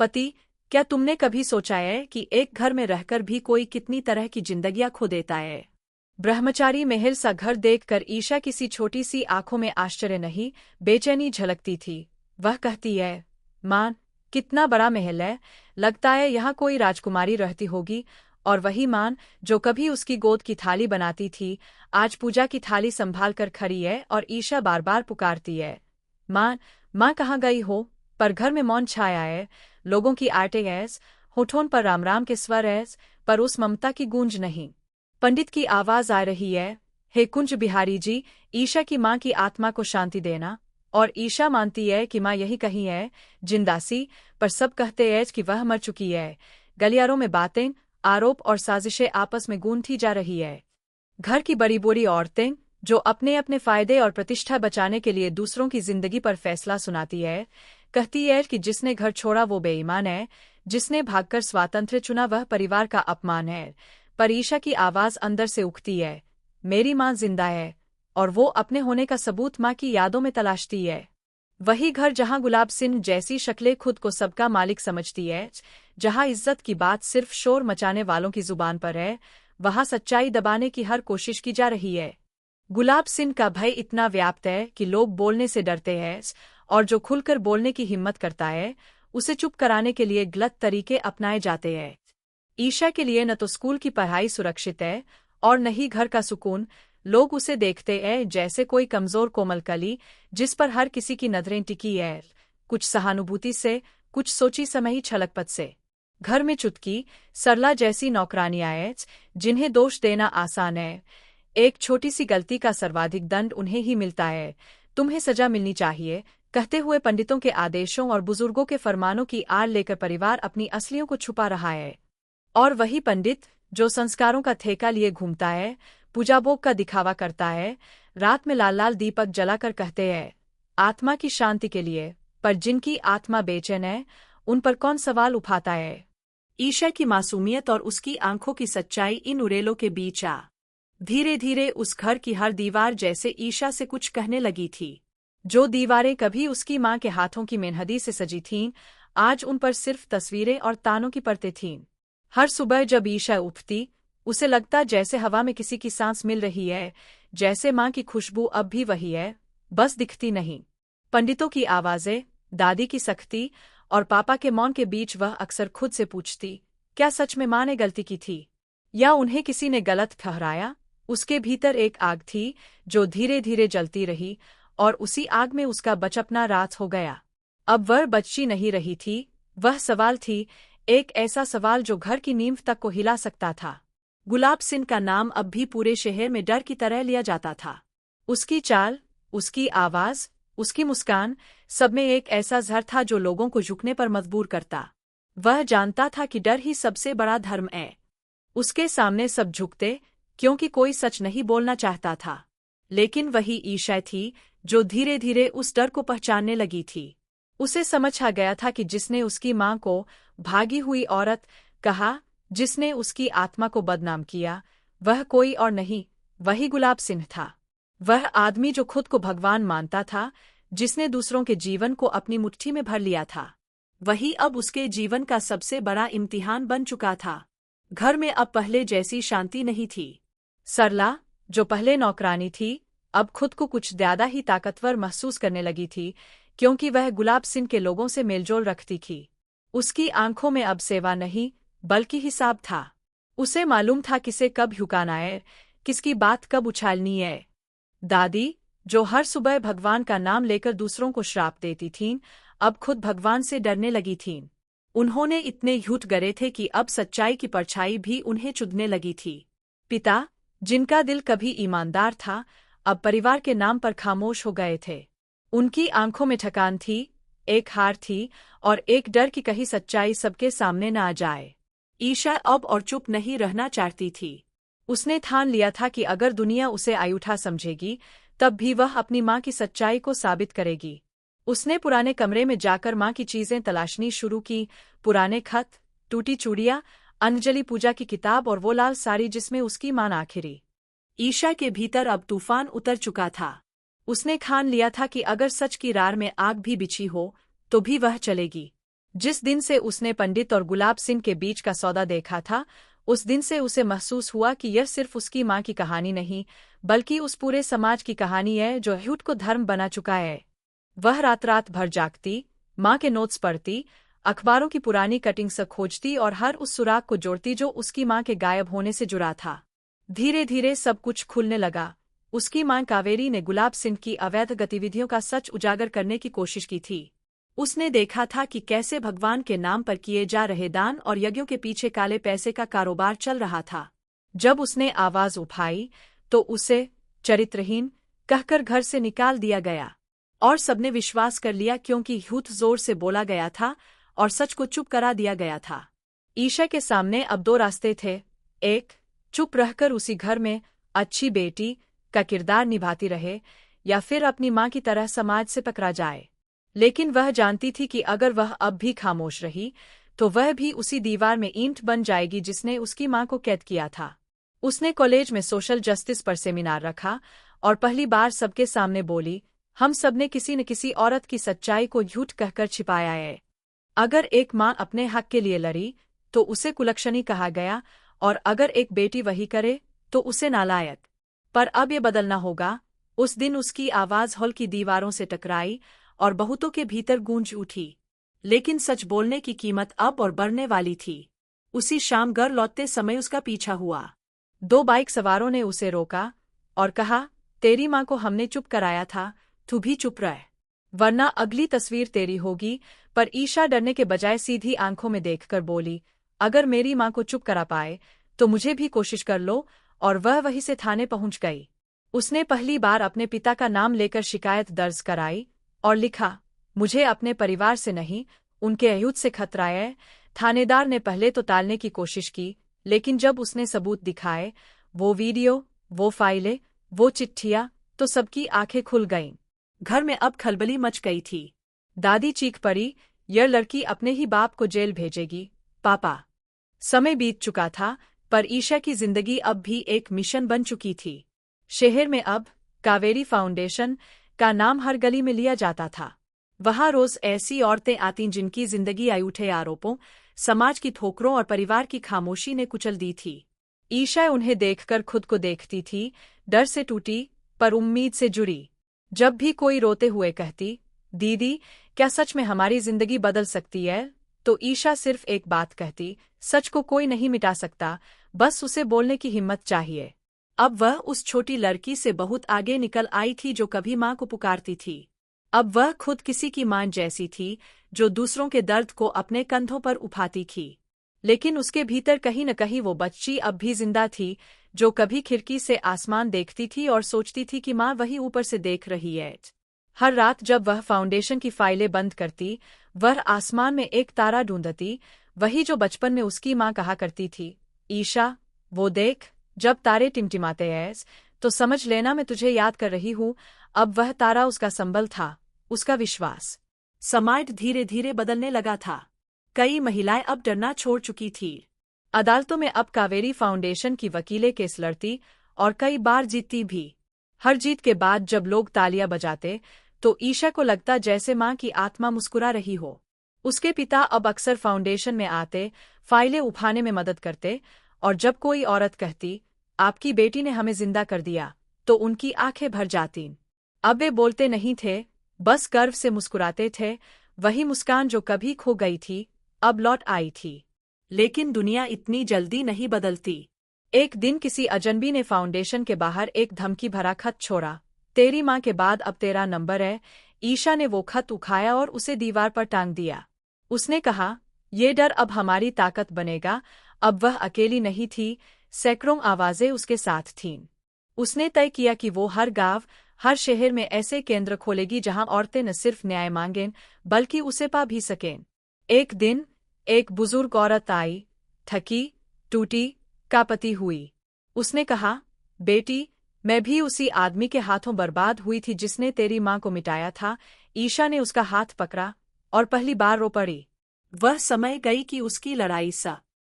पति, क्या तुमने कभी सोचा है कि एक घर में रहकर भी कोई कितनी तरह की जिंदगियां खो देता है? ब्रह्मचारी महल सा घर देखकर ईशा किसी छोटी सी आंखों में आश्चर्य नहीं, बेचैनी झलकती थी। वह कहती है, मां, कितना बड़ा महल है, लगता है यहाँ कोई राजकुमारी रहती होगी। और वही मां, जो कभी उसकी गोद की थाली बनाती थी, आज पूजा की थाली संभाल कर खड़ी है और ईशा बार बार पुकारती है, मां, मां कहाँ गई हो? पर घर में मौन छाया है, लोगों की आटे ऐस, होठों पर राम राम के स्वर ऐस, पर उस ममता की गूंज नहीं। पंडित की आवाज आ रही है, हे कुंज बिहारी जी, ईशा की मां की आत्मा को शांति देना। और ईशा मानती है कि मां यही कहीं है, जिंदासी, पर सब कहते हैं कि वह मर चुकी है। गलियारों में बातें, आरोप और साजिशें आपस में गूंथी जा रही है। घर की बड़ी बूढ़ी औरतें, जो अपने अपने फायदे और प्रतिष्ठा बचाने के लिए दूसरों की जिंदगी पर फैसला सुनाती है, कहती है कि जिसने घर छोड़ा वो बेईमान है, जिसने भागकर स्वातंत्र्य चुना वह परिवार का अपमान है। पर ईशा की आवाज अंदर से उठती है, मेरी मां जिंदा है, और वो अपने होने का सबूत मां की यादों में तलाशती है। वही घर जहां गुलाब सिंह जैसी शक्लें खुद को सबका मालिक समझती है, जहां इज्जत की बात सिर्फ शोर मचाने वालों की जुबान पर है, वहां सच्चाई दबाने की हर कोशिश की जा रही है। गुलाब सिंह का भय इतना व्याप्त है कि लोग बोलने से डरते हैं, और जो खुलकर बोलने की हिम्मत करता है, उसे चुप कराने के लिए गलत तरीके अपनाए जाते हैं। ईशा के लिए न तो स्कूल की पढ़ाई सुरक्षित है और न ही घर का सुकून। लोग उसे देखते हैं जैसे कोई कमजोर कोमल कली, जिस पर हर किसी की नजरें टिकी है, कुछ सहानुभूति से, कुछ सोची समझी छलकपत से। घर में चुटकी, सरला जैसी नौकरानियां हैं, जिन्हें दोष देना आसान है। एक छोटी सी गलती का सर्वाधिक दंड उन्हें ही मिलता है। तुम्हें सजा मिलनी चाहिए, कहते हुए पंडितों के आदेशों और बुजुर्गों के फरमानों की आड़ लेकर परिवार अपनी असलियों को छुपा रहा है। और वही पंडित, जो संस्कारों का ठेका लिए घूमता है, पूजा भोग का दिखावा करता है, रात में लाल लाल दीपक जलाकर कहते हैं, आत्मा की शांति के लिए, पर जिनकी आत्मा बेचैन है, उन पर कौन सवाल उठाता है? ईशा की मासूमियत और उसकी आंखों की सच्चाई इन उरेलों के बीच आ धीरे धीरे उस घर की हर दीवार जैसे ईशा से कुछ कहने लगी थी। जो दीवारें कभी उसकी मां के हाथों की मेहंदी से सजी थीं, आज उन पर सिर्फ तस्वीरें और तानों की परतें थीं। हर सुबह जब ईशा उठती, उसे लगता जैसे हवा में किसी की सांस मिल रही है, जैसे मां की खुशबू अब भी वही है, बस दिखती नहीं। पंडितों की आवाजें, दादी की सख्ती और पापा के मौन के बीच वह अक्सर खुद से पूछती, क्या सच में मां ने गलती की थी, या उन्हें किसी ने गलत ठहराया? उसके भीतर एक आग थी, जो धीरे धीरे जलती रही, और उसी आग में उसका बचपना रात हो गया। अब वह बच्ची नहीं रही थी, वह सवाल थी, एक ऐसा सवाल जो घर की नींव तक को हिला सकता था। गुलाब सिंह का नाम अब भी पूरे शहर में डर की तरह लिया जाता था। उसकी चाल, उसकी आवाज, उसकी मुस्कान, सब में एक ऐसा जहर था जो लोगों को झुकने पर मजबूर करता। वह जानता था कि डर ही सबसे बड़ा धर्म है। उसके सामने सब झुकते, क्योंकि कोई सच नहीं बोलना चाहता था। लेकिन वही ईशा थी, जो धीरे धीरे उस डर को पहचानने लगी थी। उसे समझ आ गया था कि जिसने उसकी मां को भागी हुई औरत कहा, जिसने उसकी आत्मा को बदनाम किया, वह कोई और नहीं, वही गुलाब सिंह था। वह आदमी जो खुद को भगवान मानता था, जिसने दूसरों के जीवन को अपनी मुट्ठी में भर लिया था, वही अब उसके जीवन का सबसे बड़ा इम्तिहान बन चुका था। घर में अब पहले जैसी शांति नहीं थी। सरला, जो पहले नौकरानी थी, अब खुद को कुछ ज्यादा ही ताकतवर महसूस करने लगी थी, क्योंकि वह गुलाब सिंह के लोगों से मेलजोल रखती थी। उसकी आंखों में अब सेवा नहीं, बल्कि हिसाब था। उसे मालूम था किसे कब झुकाना है, किसकी बात कब उछालनी है। दादी, जो हर सुबह भगवान का नाम लेकर दूसरों को श्राप देती थीं, अब खुद भगवान से डरने लगी थीं। उन्होंने इतने झूठ गढ़े थे कि अब सच्चाई की परछाई भी उन्हें चुभने लगी थी। पिता, जिनका दिल कभी ईमानदार था, अब परिवार के नाम पर खामोश हो गए थे। उनकी आंखों में थकान थी, एक हार थी, और एक डर की कही सच्चाई सबके सामने न आ जाए। ईशा अब और चुप नहीं रहना चाहती थी। उसने ठान लिया था कि अगर दुनिया उसे अयूठा समझेगी, तब भी वह अपनी मां की सच्चाई को साबित करेगी। उसने पुराने कमरे में जाकर मां की चीजें तलाशनी शुरू की, पुराने खत, टूटी चूड़ियां, अंजलि पूजा की किताब और वो लाल साड़ी जिसमें उसकी मां आखिरी। ईशा के भीतर अब तूफान उतर चुका था। उसने ठान लिया था कि अगर सच की रार में आग भी बिछी हो, तो भी वह चलेगी। जिस दिन से उसने पंडित और गुलाब सिंह के बीच का सौदा देखा था, उस दिन से उसे महसूस हुआ कि यह सिर्फ उसकी माँ की कहानी नहीं, बल्कि उस पूरे समाज की कहानी है जो झूठ को धर्म बना चुका है। वह रात रात भर जागती, माँ के नोट्स पढ़ती, अखबारों की पुरानी कटिंग से खोजती और हर उस सुराग को जोड़ती जो उसकी माँ के गायब होने से जुड़ा था। धीरे धीरे सब कुछ खुलने लगा। उसकी माँ कावेरी ने गुलाब सिंह की अवैध गतिविधियों का सच उजागर करने की कोशिश की थी। उसने देखा था कि कैसे भगवान के नाम पर किए जा रहे दान और यज्ञों के पीछे काले पैसे का कारोबार चल रहा था। जब उसने आवाज उठाई तो उसे चरित्रहीन कहकर घर से निकाल दिया गया, और सबने विश्वास कर लिया क्योंकि झूठ जोर से बोला गया था और सच को चुप करा दिया गया था। ईशा के सामने अब दो रास्ते थे। एक, चुप रहकर उसी घर में अच्छी बेटी का किरदार निभाती रहे, या फिर अपनी माँ की तरह समाज से पकड़ा जाए। लेकिन वह जानती थी कि अगर वह अब भी खामोश रही तो वह भी उसी दीवार में ईंट बन जाएगी जिसने उसकी माँ को कैद किया था। उसने कॉलेज में सोशल जस्टिस पर सेमिनार रखा और पहली बार सबके सामने बोली, हम सबने किसी न किसी औरत की सच्चाई को झूठ कहकर छिपाया है। अगर एक माँ अपने हक के लिए लड़ी तो उसे कुलक्षणी कहा गया, और अगर एक बेटी वही करे तो उसे नालायक। पर अब ये बदलना होगा। उस दिन उसकी आवाज हॉल की दीवारों से टकराई और बहुतों के भीतर गूंज उठी। लेकिन सच बोलने की कीमत अब और बढ़ने वाली थी। उसी शाम घर लौटते समय उसका पीछा हुआ। दो बाइक सवारों ने उसे रोका और कहा, तेरी माँ को हमने चुप कराया था, तू भी चुप रह, वरना अगली तस्वीर तेरी होगी। पर ईशा डरने के बजाय सीधी आंखों में देखकर बोली, अगर मेरी माँ को चुप करा पाए तो मुझे भी कोशिश कर लो। और वह वहीं से थाने पहुंच गई। उसने पहली बार अपने पिता का नाम लेकर शिकायत दर्ज कराई और लिखा, मुझे अपने परिवार से नहीं, उनके अयुध से खतरा है। थानेदार ने पहले तो टालने की कोशिश की, लेकिन जब उसने सबूत दिखाए, वो वीडियो, वो फाइलें, वो चिट्ठियां, तो सबकी आंखें खुल गईं। घर में अब खलबली मच गई थी। दादी चीख पड़ी, यह लड़की अपने ही बाप को जेल भेजेगी, पापा। समय बीत चुका था, पर ईशा की जिंदगी अब भी एक मिशन बन चुकी थी। शहर में अब कावेरी फाउंडेशन का नाम हर गली में लिया जाता था। वहां रोज ऐसी औरतें आती जिनकी जिंदगी अयूठे आरोपों, समाज की ठोकरों और परिवार की खामोशी ने कुचल दी थी। ईशा उन्हें देखकर खुद को देखती थी, डर से टूटी पर उम्मीद से जुड़ी। जब भी कोई रोते हुए कहती, दीदी क्या सच में हमारी जिंदगी बदल सकती है, तो ईशा सिर्फ एक बात कहती, सच को कोई नहीं मिटा सकता, बस उसे बोलने की हिम्मत चाहिए। अब वह उस छोटी लड़की से बहुत आगे निकल आई थी जो कभी माँ को पुकारती थी। अब वह खुद किसी की माँ जैसी थी, जो दूसरों के दर्द को अपने कंधों पर उठाती थी। लेकिन उसके भीतर कहीं न कहीं वो बच्ची अब भी जिंदा थी, जो कभी खिड़की से आसमान देखती थी और सोचती थी कि माँ वही ऊपर से देख रही है। हर रात जब वह फाउंडेशन की फाइलें बंद करती, वह आसमान में एक तारा ढूंढती, वही जो बचपन में उसकी माँ कहा करती थी, ईशा वो देख, जब तारे टिमटिमाते हैं तो समझ लेना मैं तुझे याद कर रही हूँ। अब वह तारा उसका संबल था, उसका विश्वास। समाज धीरे धीरे बदलने लगा था। कई महिलाएं अब डरना छोड़ चुकी थी। अदालतों में अब कावेरी फाउंडेशन की वकीलें केस लड़ती और कई बार जीतती भी। हर जीत के बाद जब लोग तालियां बजाते तो ईशा को लगता जैसे माँ की आत्मा मुस्कुरा रही हो। उसके पिता अब अक्सर फाउंडेशन में आते, फाइलें उठाने में मदद करते, और जब कोई औरत कहती, आपकी बेटी ने हमें जिंदा कर दिया, तो उनकी आंखें भर जातीं। अब वे बोलते नहीं थे, बस गर्व से मुस्कुराते थे। वही मुस्कान जो कभी खो गई थी, अब लौट आई थी। लेकिन दुनिया इतनी जल्दी नहीं बदलती। एक दिन किसी अजनबी ने फाउंडेशन के बाहर एक धमकी भरा खत छोड़ा, तेरी माँ के बाद अब तेरा नंबर है। ईशा ने वो खत उठाया और उसे दीवार पर टांग दिया। उसने कहा, ये डर अब हमारी ताकत बनेगा। अब वह अकेली नहीं थी, सैकड़ों आवाजें उसके साथ थीं। उसने तय किया कि वो हर गांव, हर शहर में ऐसे केंद्र खोलेगी जहां औरतें न सिर्फ न्याय मांगें, बल्कि उसे पा भी सकें। एक दिन एक बुजुर्ग औरत आई, थकी, टूटी, कांपती हुई। उसने कहा, बेटी, मैं भी उसी आदमी के हाथों बर्बाद हुई थी जिसने तेरी माँ को मिटाया था। ईशा ने उसका हाथ पकड़ा और पहली बार रो पड़ी। वह समय गई कि उसकी लड़ाई सा